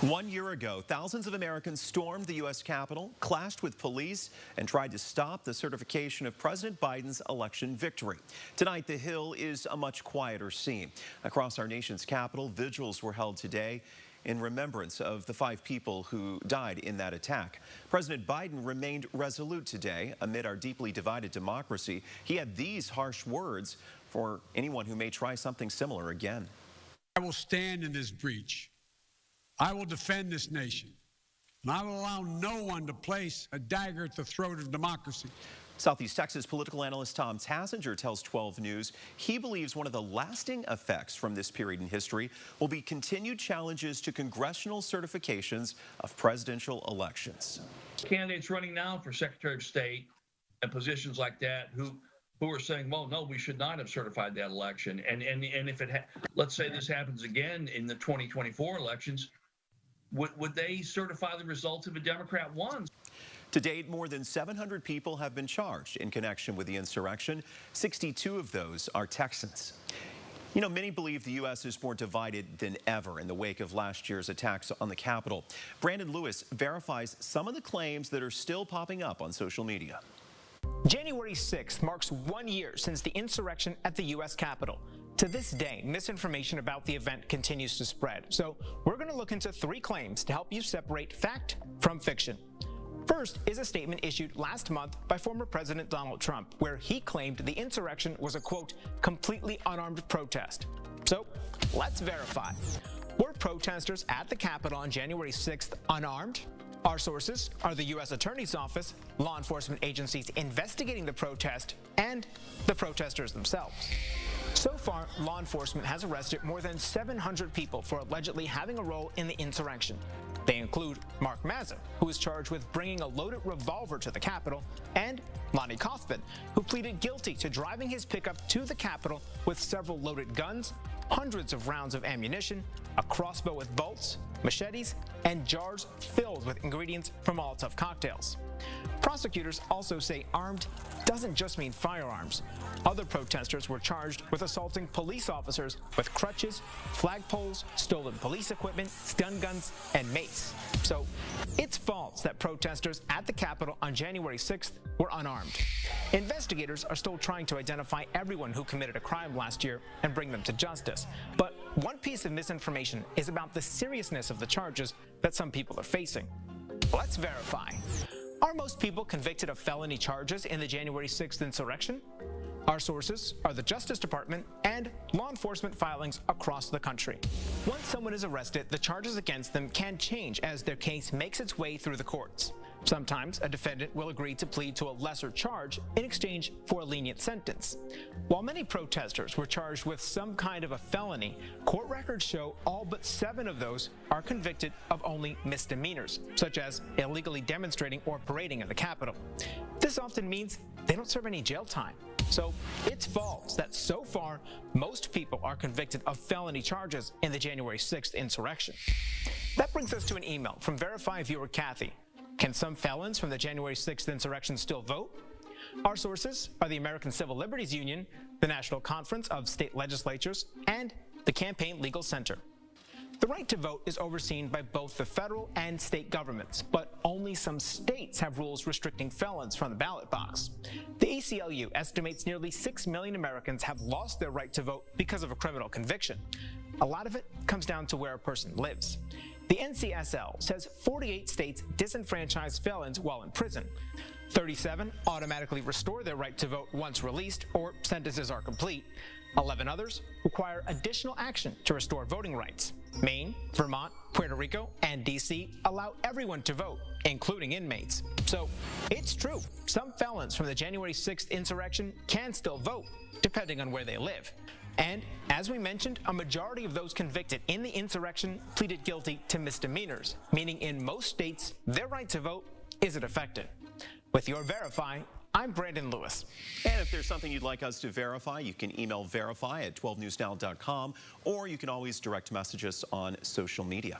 1 year ago, thousands of Americans stormed the U.S. Capitol, clashed with police, and tried to stop the certification of President Biden's election victory. Tonight, the Hill is a much quieter scene. Across our nation's capital, vigils were held today in remembrance of the 5 people who died in that attack. President Biden remained resolute today amid our deeply divided democracy. He had these harsh words for anyone who may try something similar again. I will stand in this breach. I will defend this nation, and I will allow no one to place a dagger at the throat of democracy. Southeast Texas political analyst Tom Tassinger tells 12 News he believes one of the lasting effects from this period in history will be continued challenges to congressional certifications of presidential elections. Candidates running now for Secretary of State and positions like that who are saying, well, no, we should not have certified that election. And if let's say this happens again in the 2024 elections, would they certify the results if a Democrat won? To date, more than 700 people have been charged in connection with the insurrection. 62 of those are Texans. You know, many believe the U.S. is more divided than ever in the wake of last year's attacks on the Capitol. Brandon Lewis verifies some of the claims that are still popping up on social media. January 6th marks 1 year since the insurrection at the U.S. Capitol. To this day, misinformation about the event continues to spread. So we're going to look into 3 claims to help you separate fact from fiction. First is a statement issued last month by former President Donald Trump, where he claimed the insurrection was a, quote, completely unarmed protest. So let's verify. Were protesters at the Capitol on January 6th unarmed? Our sources are the U.S. Attorney's Office, law enforcement agencies investigating the protest, and the protesters themselves. So far, law enforcement has arrested more than 700 people for allegedly having a role in the insurrection. They include Mark Mazza, who is charged with bringing a loaded revolver to the Capitol, and Lonnie Kaufman, who pleaded guilty to driving his pickup to the Capitol with several loaded guns, hundreds of rounds of ammunition, a crossbow with bolts, machetes, and jars filled with ingredients from Molotov cocktails. Prosecutors also say armed doesn't just mean firearms. Other protesters were charged with assaulting police officers with crutches, flagpoles, stolen police equipment, stun guns, and mace. So it's false that protesters at the Capitol on January 6th were unarmed. Investigators are still trying to identify everyone who committed a crime last year and bring them to justice. But one piece of misinformation is about the seriousness of the charges that some people are facing. Let's verify. Are most people convicted of felony charges in the January 6th insurrection? Our sources are the Justice Department and law enforcement filings across the country. Once someone is arrested, the charges against them can change as their case makes its way through the courts. Sometimes a defendant will agree to plead to a lesser charge in exchange for a lenient sentence. While many protesters were charged with some kind of a felony, court records show all but 7 of those are convicted of only misdemeanors, such as illegally demonstrating or parading at the Capitol. This often means they don't serve any jail time. So it's false that so far most people are convicted of felony charges in the January 6th insurrection. That brings us to an email from Verify viewer Kathy. Can some felons from the January 6th insurrection still vote? Our sources are the American Civil Liberties Union, the National Conference of State Legislatures, and the Campaign Legal Center. The right to vote is overseen by both the federal and state governments, but only some states have rules restricting felons from the ballot box. The ACLU estimates nearly 6 million Americans have lost their right to vote because of a criminal conviction. A lot of it comes down to where a person lives. The NCSL says 48 states disenfranchise felons while in prison. 37 automatically restore their right to vote once released or sentences are complete. 11 others require additional action to restore voting rights. Maine, Vermont, Puerto Rico, and D.C. allow everyone to vote, including inmates. So it's true, some felons from the January 6th insurrection can still vote, depending on where they live. And as we mentioned, a majority of those convicted in the insurrection pleaded guilty to misdemeanors, meaning in most states, their right to vote isn't affected. With your Verify, I'm Brandon Lewis. And if there's something you'd like us to verify, you can email verify@12newsnow.com, or you can always direct message us on social media.